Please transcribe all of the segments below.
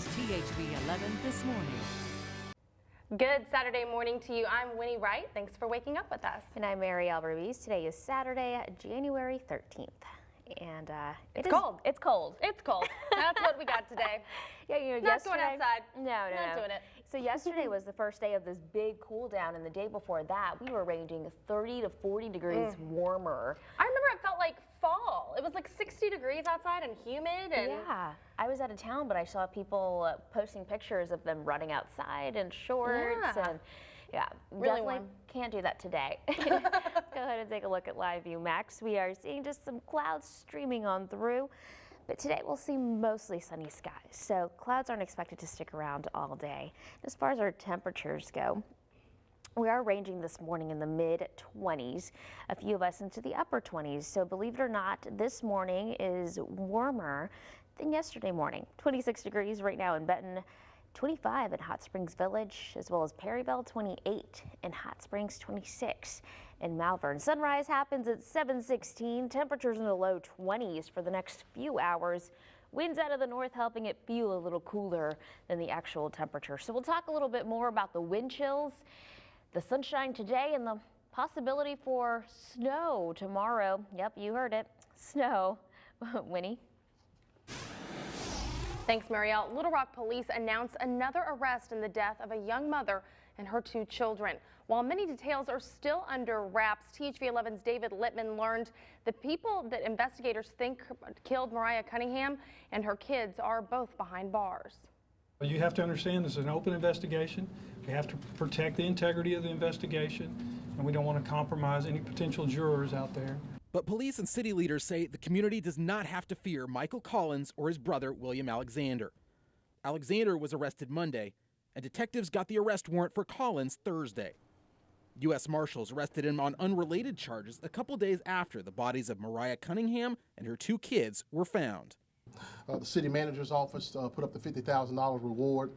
is THV 11 This Morning. Good Saturday morning to you. I'm Winnie Wright. Thanks for waking up with us. And I'm Mary Alvarez. Today is Saturday, January 13th. And it's cold. It's cold. It's cold. That's what we got today. Yeah, you know, not yesterday, going outside. Not doing it. So yesterday was the first day of this big cool down, and the day before that, we were ranging 30 to 40 degrees warmer. I remember it felt like fall. It was like 60 degrees outside and humid. And yeah, I was out of town, but I saw people posting pictures of them running outside in shorts and. Yeah, really definitely warm. Can't do that today. Let's go ahead and take a look at Live View Max. We are seeing just some clouds streaming on through, but today we'll see mostly sunny skies. So clouds aren't expected to stick around all day. As far as our temperatures go, we are ranging this morning in the mid-20s, a few of us into the upper 20s. So believe it or not, this morning is warmer than yesterday morning. 26 degrees right now in Benton. 25 in Hot Springs Village, as well as Perryville, 28 in Hot Springs, 26 in Malvern. Sunrise happens at 7:16. Temperatures in the low 20s for the next few hours. Winds out of the north helping it feel a little cooler than the actual temperature. So we'll talk a little bit more about the wind chills, the sunshine today, and the possibility for snow tomorrow. Yep, you heard it. Snow. Winnie? Thanks, Marielle. Little Rock police announced another arrest in the death of a young mother and her 2 children. While many details are still under wraps, THV 11's David Littman learned the people that investigators think killed Mariah Cunningham and her kids are both behind bars. You have to understand this is an open investigation. We have to protect the integrity of the investigation, and we don't want to compromise any potential jurors out there. But police and city leaders say the community does not have to fear Michael Collins or his brother, William Alexander. Alexander was arrested Monday, and detectives got the arrest warrant for Collins Thursday. U.S. Marshals arrested him on unrelated charges a couple days after the bodies of Mariah Cunningham and her 2 kids were found. The city manager's office put up the $50,000 reward.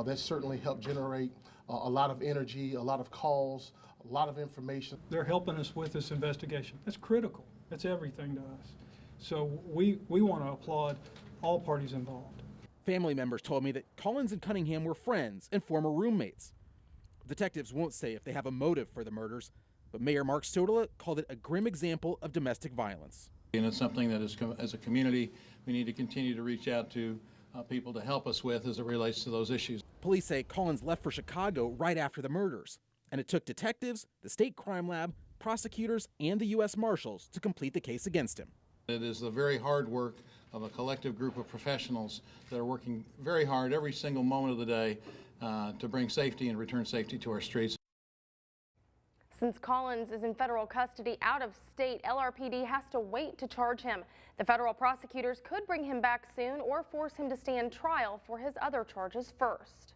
That certainly helped generate a lot of energy, a lot of calls, a lot of information. They're helping us with this investigation. That's critical. That's everything to us. So we want to applaud all parties involved. Family members told me that Collins and Cunningham were friends and former roommates. Detectives won't say if they have a motive for the murders, but Mayor Mark Stodola called it a grim example of domestic violence. And it's something that as a community we need to continue to reach out to people to help us with as it relates to those issues. Police say Collins left for Chicago right after the murders, and it took detectives, the state crime lab, prosecutors, and the U.S. Marshals to complete the case against him. It is the very hard work of a collective group of professionals that are working very hard every single moment of the day to bring safety and return safety to our streets. Since Collins is in federal custody out of state, LRPD has to wait to charge him. The federal prosecutors could bring him back soon or force him to stand trial for his other charges first.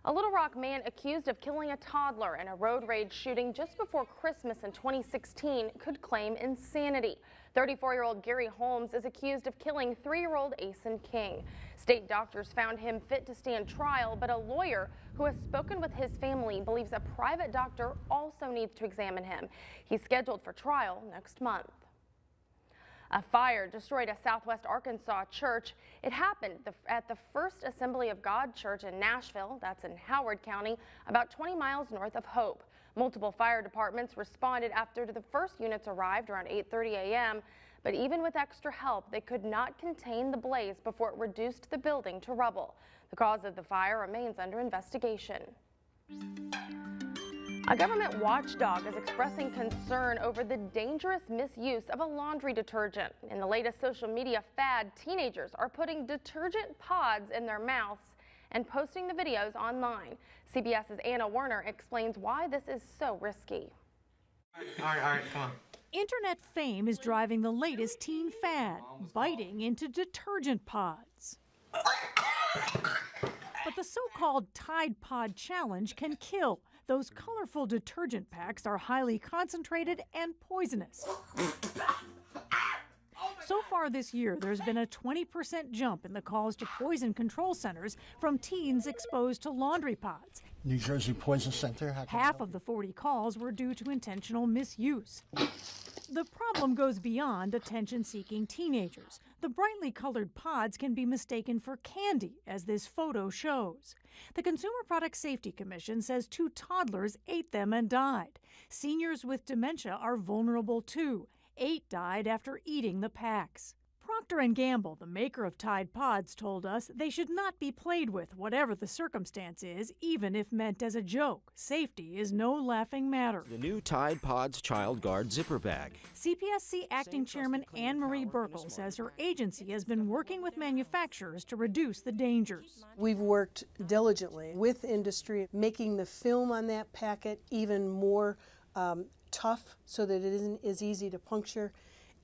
A Little Rock man accused of killing a toddler in a road rage shooting just before Christmas in 2016 could claim insanity. 34-year-old Gary Holmes is accused of killing 3-year-old Asen King. State doctors found him fit to stand trial, but a lawyer who has spoken with his family believes a private doctor also needs to examine him. He's scheduled for trial next month. A fire destroyed a Southwest Arkansas church. It happened at the First Assembly of God Church in Nashville, that's in Howard County, about 20 miles north of Hope. Multiple fire departments responded after the first units arrived around 8:30 a.m., but even with extra help, they could not contain the blaze before it reduced the building to rubble. The cause of the fire remains under investigation. A government watchdog is expressing concern over the dangerous misuse of a laundry detergent. In the latest social media fad, teenagers are putting detergent pods in their mouths and posting the videos online. CBS's Anna Werner explains why this is so risky. All right, come on. Internet fame is driving the latest teen fad, biting into detergent pods. But the so-called Tide Pod Challenge can kill. Those colorful detergent packs are highly concentrated and poisonous. So far this year, there's been a 20% jump in the calls to poison control centers from teens exposed to laundry pods. New Jersey Poison Center. Half of the 40 calls were due to intentional misuse. The problem goes beyond attention-seeking teenagers. The brightly colored pods can be mistaken for candy, as this photo shows. The Consumer Product Safety Commission says 2 toddlers ate them and died. Seniors with dementia are vulnerable too. 8 died after eating the packs. Procter & Gamble, the maker of Tide Pods, told us they should not be played with, whatever the circumstance is, even if meant as a joke. Safety is no laughing matter. The new Tide Pods Child Guard zipper bag. CPSC Acting Chairman Anne-Marie Burkle says her agency has been working with manufacturers to reduce the dangers. We've worked diligently with industry, making the film on that packet even more tough so that it isn't as easy to puncture,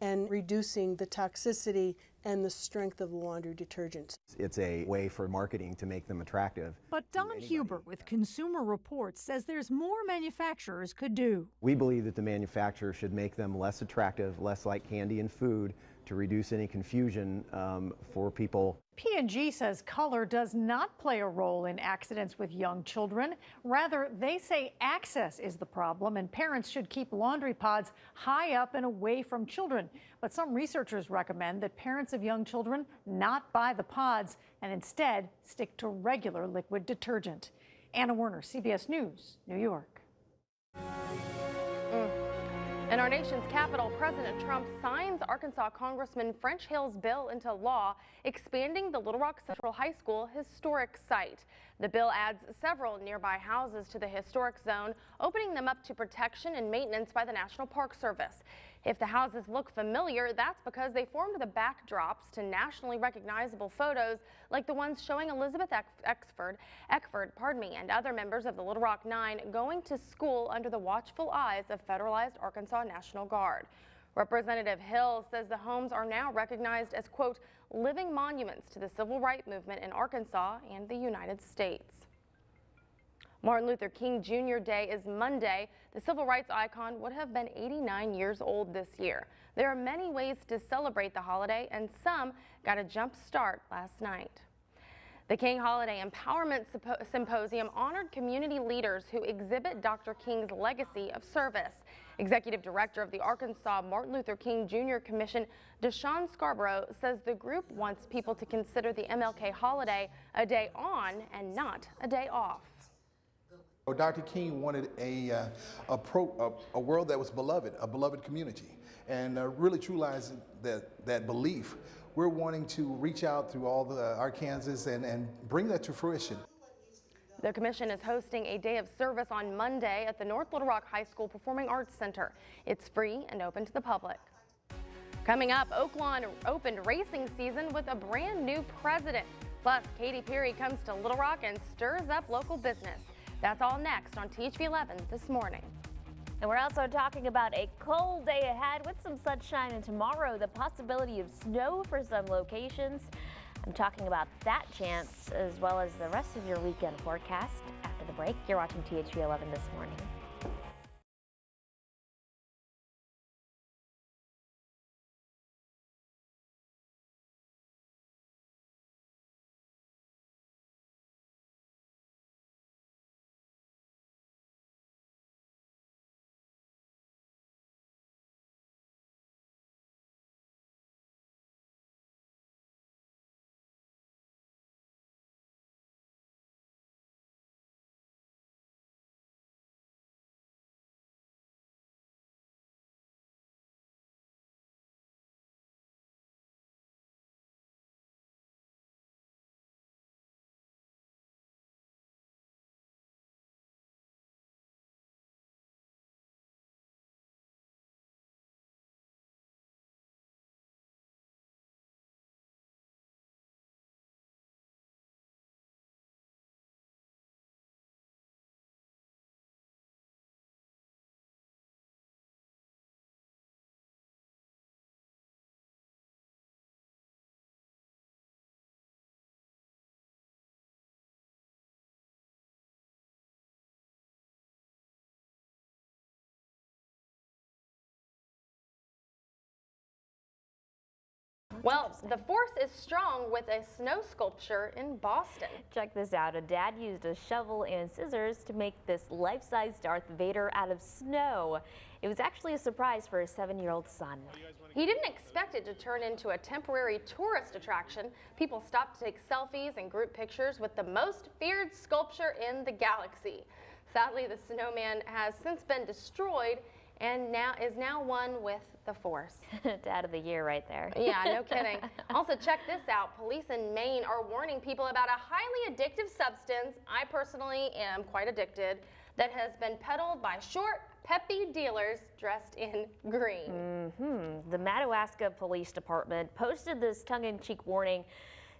and reducing the toxicity and the strength of the laundry detergents. It's a way for marketing to make them attractive. But Don Huber with Consumer Reports says there's more manufacturers could do. We believe that the manufacturer should make them less attractive, less like candy and food, to reduce any confusion for people. P&G says color does not play a role in accidents with young children. Rather, they say access is the problem, and parents should keep laundry pods high up and away from children. But some researchers recommend that parents of young children not buy the pods and instead stick to regular liquid detergent. Anna Werner, CBS News, New York. In our nation's capital, President Trump signs Arkansas Congressman French Hill's bill into law, expanding the Little Rock Central High School historic site. The bill adds several nearby houses to the historic zone, opening them up to protection and maintenance by the National Park Service. If the houses look familiar, that's because they formed the backdrops to nationally recognizable photos like the ones showing Elizabeth Eckford, and other members of the Little Rock Nine going to school under the watchful eyes of Federalized Arkansas National Guard. Representative Hill says the homes are now recognized as, quote, living monuments to the civil rights movement in Arkansas and the United States. Martin Luther King Jr. Day is Monday. The civil rights icon would have been 89 years old this year. There are many ways to celebrate the holiday, and some got a jump start last night. The King Holiday Empowerment Symposium honored community leaders who exhibit Dr. King's legacy of service. Executive Director of the Arkansas Martin Luther King Jr. Commission, Deshaun Scarborough, says the group wants people to consider the MLK holiday a day on and not a day off. Dr. King wanted a world that was beloved, a beloved community, and really truly that belief. We're wanting to reach out through all the Arkansas and bring that to fruition. The commission is hosting a day of service on Monday at the North Little Rock High School Performing Arts Center. It's free and open to the public. Coming up, Oaklawn opened racing season with a brand new president. Plus, Katy Perry comes to Little Rock and stirs up local business. That's all next on THV 11 this morning. And we're also talking about a cold day ahead with some sunshine, and tomorrow the possibility of snow for some locations. I'm talking about that chance as well as the rest of your weekend forecast after the break. You're watching THV 11 this morning. Well, the force is strong with a snow sculpture in Boston. Check this out. A dad used a shovel and scissors to make this life-size Darth Vader out of snow. It was actually a surprise for his 7-year-old son. He didn't expect it to turn into a temporary tourist attraction. People stopped to take selfies and group pictures with the most feared sculpture in the galaxy. Sadly, the snowman has since been destroyed and is now one with the force. Dad of the year right there. Yeah, no kidding. Also, check this out. Police in Maine are warning people about a highly addictive substance, I personally am quite addicted, that has been peddled by short, peppy dealers dressed in green. The Madawaska Police Department posted this tongue-in-cheek warning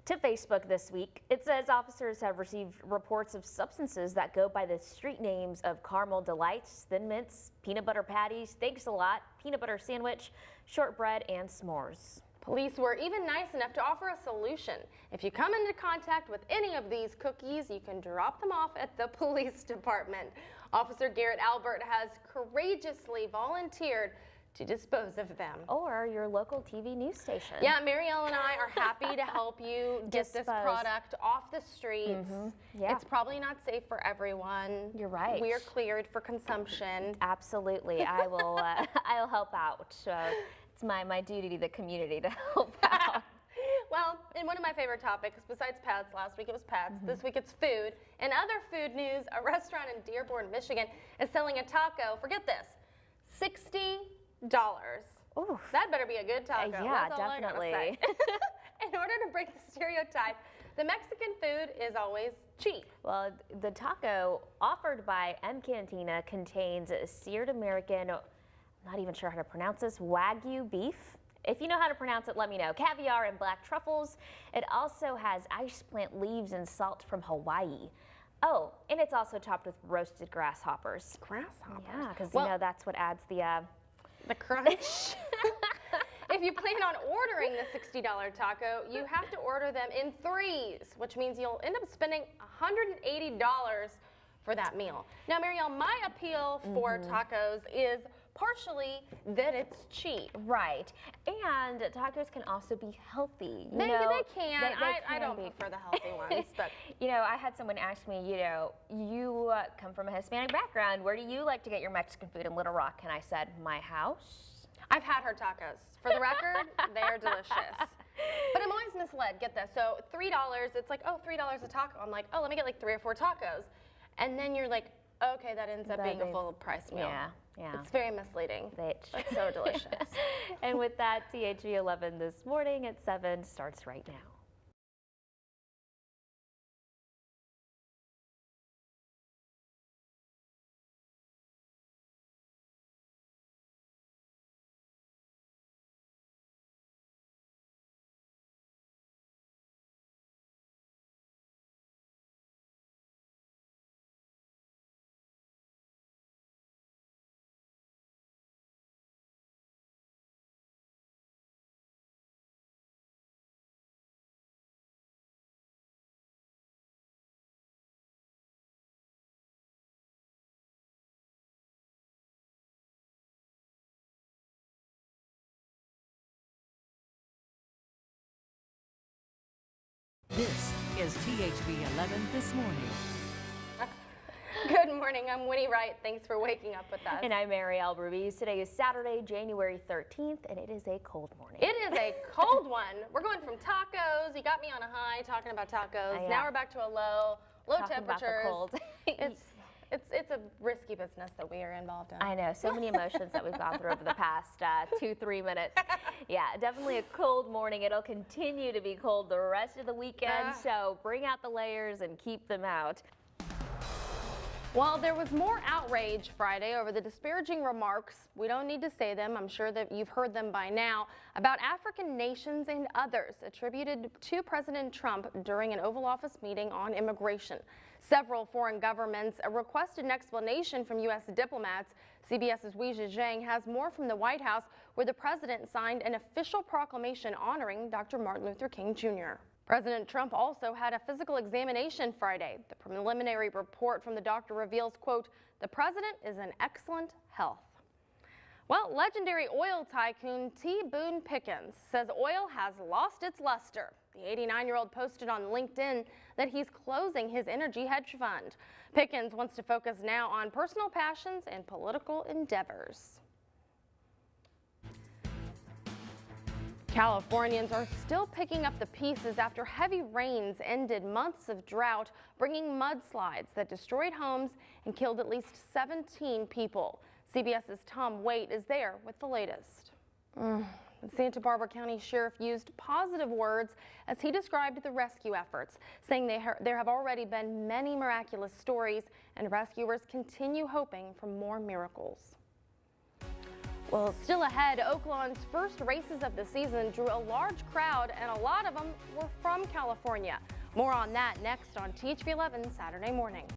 to Facebook this week. It says officers have received reports of substances that go by the street names of Caramel Delights, Thin Mints, Peanut Butter Patties, Thanks a Lot, Peanut Butter Sandwich, Shortbread, and S'mores. Police were even nice enough to offer a solution. If you come into contact with any of these cookies, you can drop them off at the police department. Officer Garrett Albert has courageously volunteered to dispose of them. Or your local TV news station. Yeah, Marielle and I are happy to help you get this product off the streets. Yeah. It's probably not safe for everyone. You're right. We are cleared for consumption. Absolutely. I will I'll help out. It's my duty to the community to help out. Well, and one of my favorite topics, besides pets, last week it was pets, this week it's food. In other food news, a restaurant in Dearborn, Michigan is selling a taco, forget this, $60. Ooh. That better be a good taco. Yeah, That's all definitely. I gotta say. In order to break the stereotype, the Mexican food is always cheap. Well, the taco offered by M Cantina contains seared American, I'm not even sure how to pronounce this, Wagyu beef. If you know how to pronounce it, let me know. Caviar and black truffles. It also has ice plant leaves and salt from Hawaii. Oh, and it's also topped with roasted grasshoppers. Grasshoppers? Yeah, because you know that's what adds the crunch. If you plan on ordering the $60 taco, you have to order them in threes, which means you'll end up spending $180 for that meal. Now, Marielle, my appeal for tacos is partially that it's cheap. Right. And tacos can also be healthy. They can. I don't prefer the healthy ones. But you know, I had someone ask me, you come from a Hispanic background. Where do you like to get your Mexican food in Little Rock? And I said, my house. I've had her tacos. For the record, they're delicious. But I'm always misled. Get this. So $3, it's like, oh, $3 a taco. I'm like, oh, let me get like 3 or 4 tacos. And then you're like, okay, that ends up being a full price meal. Yeah. It's very misleading. But so delicious. And with that, THV 11 this morning at 7 starts right now. This is THV 11 This Morning. Good morning, I'm Winnie Wright. Thanks for waking up with us. And I'm Marielle Ruiz. Today is Saturday, January 13th, and it is a cold morning. It is a cold one. We're going from tacos. You got me on a high talking about tacos. Now we're back to a low Talking temperatures. about the cold. It's a risky business that we are involved in. I know, so many emotions that we've gone through over the past 2-3 minutes. Yeah, definitely a cold morning. It'll continue to be cold the rest of the weekend, so bring out the layers and keep them out. Well, there was more outrage Friday over the disparaging remarks, we don't need to say them, I'm sure that you've heard them by now, about African nations and others attributed to President Trump during an Oval Office meeting on immigration. Several foreign governments requested an explanation from U.S. diplomats. CBS's Weijia Zhang has more from the White House, where the president signed an official proclamation honoring Dr. Martin Luther King Jr. President Trump also had a physical examination Friday. The preliminary report from the doctor reveals, quote, the president is in excellent health. Well, legendary oil tycoon T. Boone Pickens says oil has lost its luster. The 89-year-old posted on LinkedIn that he's closing his energy hedge fund. Pickens wants to focus now on personal passions and political endeavors. Californians are still picking up the pieces after heavy rains ended months of drought, bringing mudslides that destroyed homes and killed at least 17 people. CBS's Tom Waite is there with the latest. The Santa Barbara County Sheriff used positive words as he described the rescue efforts, saying there have already been many miraculous stories and rescuers continue hoping for more miracles. Well, still ahead, Oaklawn's first races of the season drew a large crowd, and a lot of them were from California. More on that next on THV 11 Saturday morning.